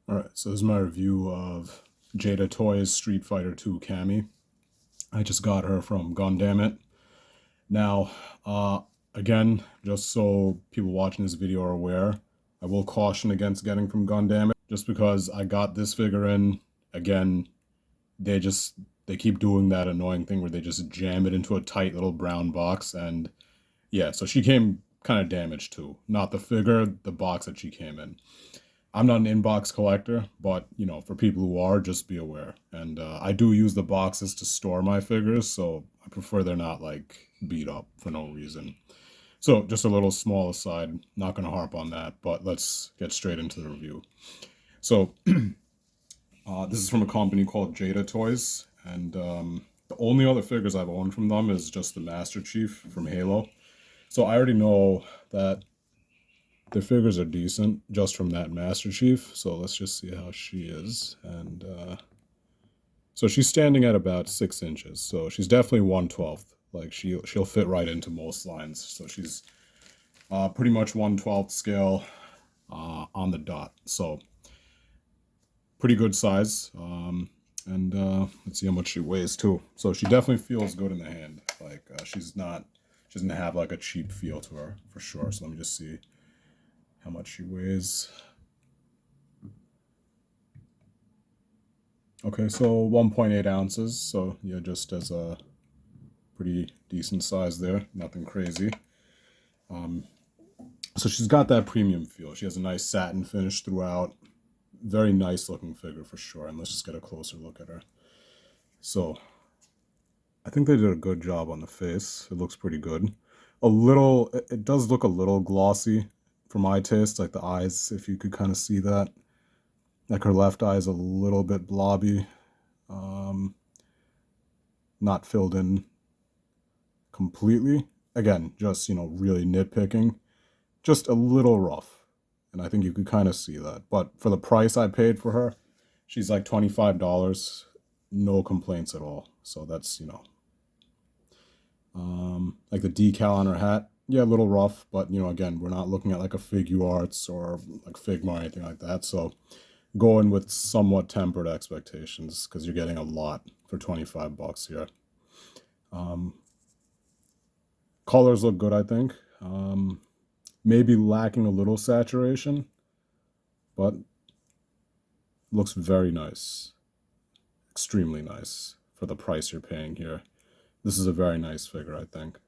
Alright, so this is my review of Jada Toys Street Fighter 2 Cammy. I just got her from Gundamit. Now, again, just so people watching this video are aware, I will caution against getting from Gundamit, just because I got this figure in. Again, they keep doing that annoying thing where they just jam it into a tight little brown box, and yeah, so she came kind of damaged too. Not the figure, the box that she came in. I'm not an inbox collector, but for people who are, just be aware. And I do use the boxes to store my figures, so I prefer they're not like beat up for no reason. So just a little small aside, not going to harp on that, but let's get straight into the review. So this is from a company called Jada Toys, and the only other figures I've owned from them is just the Master Chief from Halo. So I already know that the figures are decent just from that Master Chief, so let's just see how she is. And so she's standing at about 6 inches, so she's definitely 1/12. Like she'll fit right into most lines. So she's pretty much 1/12 scale on the dot. So pretty good size. And let's see how much she weighs too. So she definitely feels good in the hand. Like she doesn't have like a cheap feel to her for sure. So let me just see how much she weighs. Okay, so 1.8 ounces. So yeah, just as a pretty decent size there. Nothing crazy. So she's got that premium feel. She has a nice satin finish throughout. Very nice looking figure for sure. And let's just get a closer look at her. So I think they did a good job on the face. It looks pretty good. It does look a little glossy for my taste, like the eyes, if you could kind of see that. Like her left eye is a little bit blobby. Not filled in completely. Again, just, really nitpicking. Just a little rough. And I think you could kind of see that. But for the price I paid for her, she's like $25. No complaints at all. So that's, like the decal on her hat. Yeah, a little rough, but again, we're not looking at like a Figuarts or like Figma or anything like that. So go in with somewhat tempered expectations because you're getting a lot for $25 here. Colors look good, I think. Maybe lacking a little saturation, but looks very nice. Extremely nice for the price you're paying here. This is a very nice figure, I think.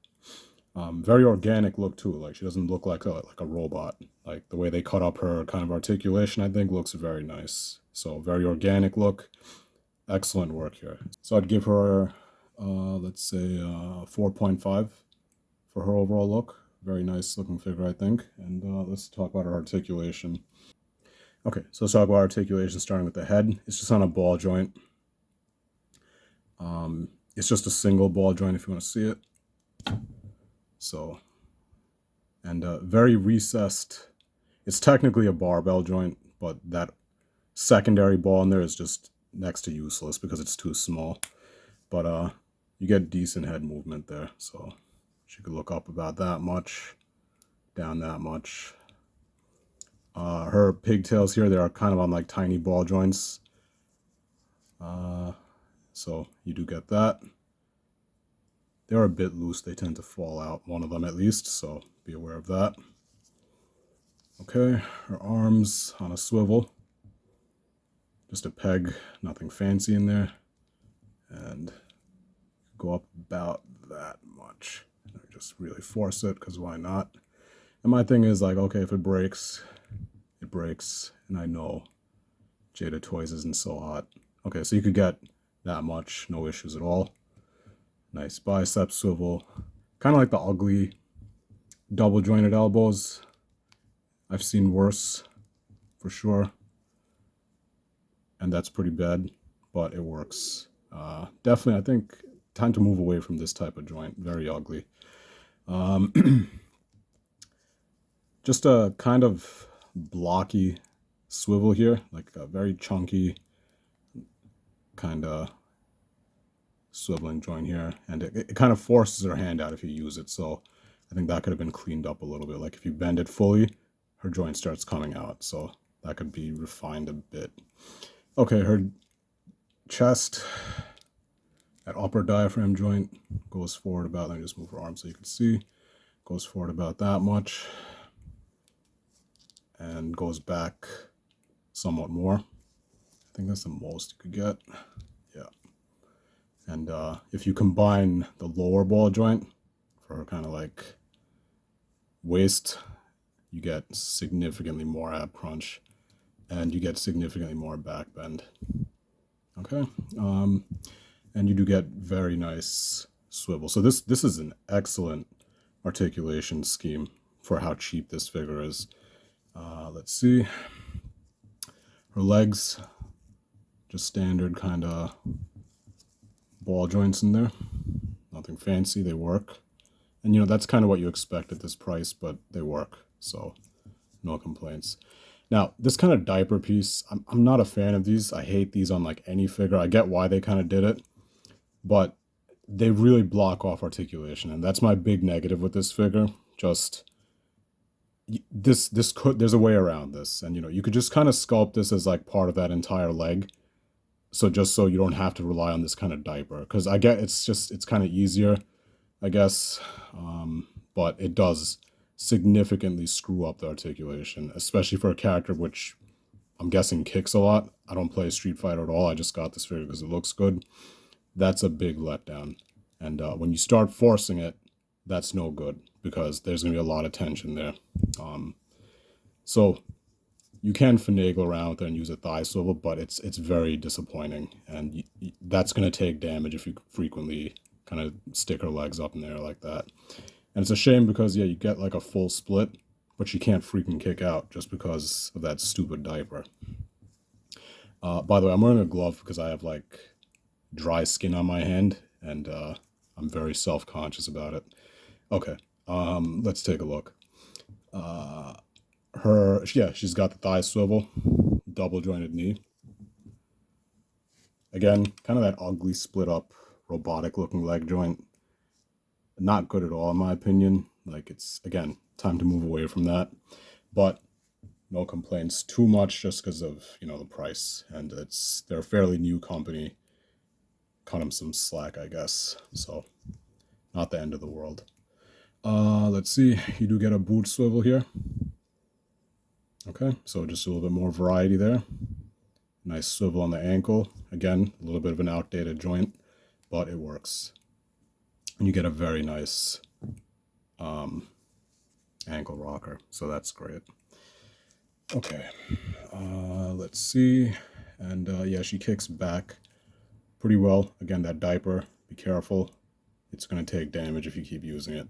Very organic look too. Like she doesn't look like a robot. Like the way they cut up her kind of articulation, I think looks very nice. So very organic look. Excellent work here. So I'd give her, let's say 4.5 for her overall look. Very nice looking figure, I think. And let's talk about her articulation. Okay, so let's talk about articulation starting with the head. It's just on a ball joint. It's just a single ball joint if you want to see it. So, and very recessed. It's technically a barbell joint, but that secondary ball in there is just next to useless because it's too small. But you get decent head movement there. So she could look up about that much, down that much. Her pigtails here, they are kind of on like tiny ball joints. So you do get that. They're a bit loose. They tend to fall out, one of them at least, so be aware of that. Okay, her arms on a swivel. Just a peg, nothing fancy in there. And go up about that much. Just really force it, because why not? And my thing is like, okay, if it breaks, it breaks. And I know Jada Toys isn't so hot. Okay, so you could get that much, no issues at all. Nice bicep swivel. Kind of like the ugly double jointed elbows. I've seen worse, for sure. And that's pretty bad, but it works. Definitely, I think, time to move away from this type of joint. Very ugly. Just a kind of blocky swivel here, like a very chunky kind of swiveling joint here, and it kind of forces her hand out if you use it. So I think that could have been cleaned up a little bit. Like if you bend it fully, her joint starts coming out. So that could be refined a bit. Okay, her chest, that upper diaphragm joint goes forward about, let me just move her arm so you can see, goes forward about that much and goes back somewhat more. I think that's the most you could get. Yeah. And if you combine the lower ball joint for her kind of like waist, you get significantly more ab crunch and you get significantly more back bend. Okay. And you do get very nice swivel. So this is an excellent articulation scheme for how cheap this figure is. Let's see. Her legs, just standard kind of ball joints in there. Nothing fancy, they work. And you know, that's kind of what you expect at this price, but they work. So no complaints. Now, this kind of diaper piece, I'm not a fan of these. I hate these on like any figure. I get why they kind of did it, but they really block off articulation. And that's my big negative with this figure. Just there's a way around this. And you know, you could just kind of sculpt this as like part of that entire leg. So just so you don't have to rely on this kind of diaper. Because I get it's kind of easier, I guess. But it does significantly screw up the articulation, especially for a character which I'm guessing kicks a lot. I don't play Street Fighter at all. I just got this figure because it looks good. That's a big letdown. And when you start forcing it, that's no good because there's going to be a lot of tension there. So you can finagle around with it and use a thigh swivel, but it's very disappointing. And that's going to take damage if you frequently kind of stick her legs up in there like that. And it's a shame because, yeah, you get like a full split, but she can't freaking kick out just because of that stupid diaper. By the way, I'm wearing a glove because I have like dry skin on my hand and I'm very self-conscious about it. Okay, let's take a look. She's got the thigh swivel, double jointed knee. Again, kind of that ugly split up robotic looking leg joint. Not good at all in my opinion. Like it's, again, time to move away from that. But no complaints too much just because of, you know, the price. And they're a fairly new company. Cut them some slack, I guess. So not the end of the world. Let's see. You do get a boot swivel here. Okay, so just a little bit more variety there. Nice swivel on the ankle. Again, a little bit of an outdated joint, but it works. And you get a very nice ankle rocker, so that's great. Okay, let's see. And yeah, she kicks back pretty well. Again, that diaper, be careful. It's going to take damage if you keep using it.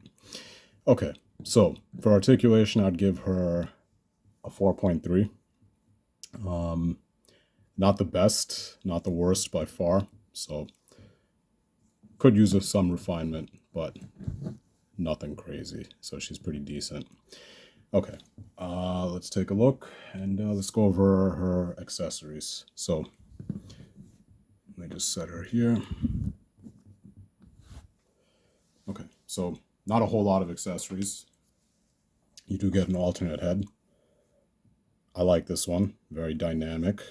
Okay, so for articulation, I'd give her a 4.3. Not the best, not the worst by far. So could use some refinement, but nothing crazy. So she's pretty decent. Okay, let's take a look and let's go over her accessories. So let me just set her here. Okay, so not a whole lot of accessories. You do get an alternate head. I like this one, very dynamic.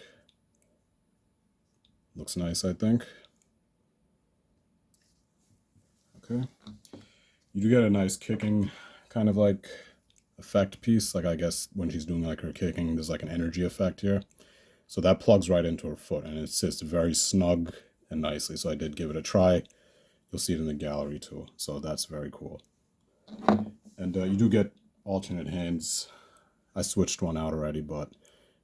Looks nice, I think. Okay. You do get a nice kicking kind of like effect piece. Like I guess when she's doing like her kicking, there's like an energy effect here. So that plugs right into her foot and it sits very snug and nicely. So I did give it a try. You'll see it in the gallery too. So that's very cool. And you do get alternate hands. I switched one out already, but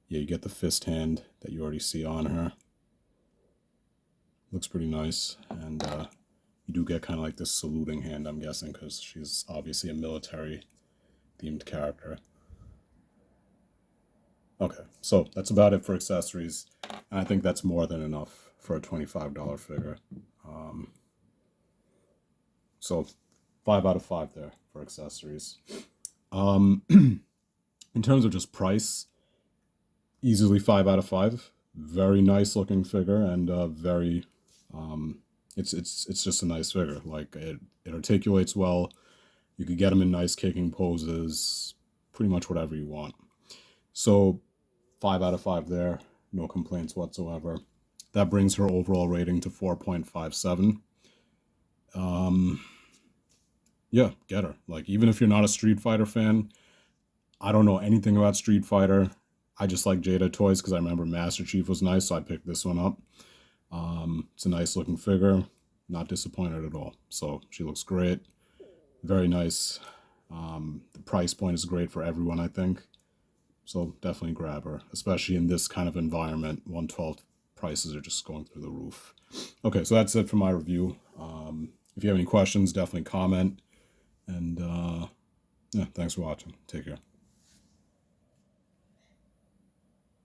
yeah, you get the fist hand that you already see on her. Looks pretty nice. And you do get kind of like this saluting hand, I'm guessing, because she's obviously a military-themed character. Okay, so that's about it for accessories. And I think that's more than enough for a $25 figure. So 5 out of 5 there for accessories. In terms of just price, easily 5 out of 5. Very nice looking figure and very it's just a nice figure. Like it articulates well. You could get them in nice kicking poses, pretty much whatever you want. So 5 out of 5 there. No complaints whatsoever. That brings her overall rating to 4.57. Yeah, get her. Like, even if you're not a Street Fighter fan, I don't know anything about Street Fighter. I just like Jada toys because I remember Master Chief was nice, so I picked this one up. It's a nice looking figure. Not disappointed at all. So she looks great. Very nice. The price point is great for everyone, I think. So definitely grab her, especially in this kind of environment. 112 prices are just going through the roof. Okay, so that's it for my review. If you have any questions, definitely comment. And yeah, thanks for watching. Take care.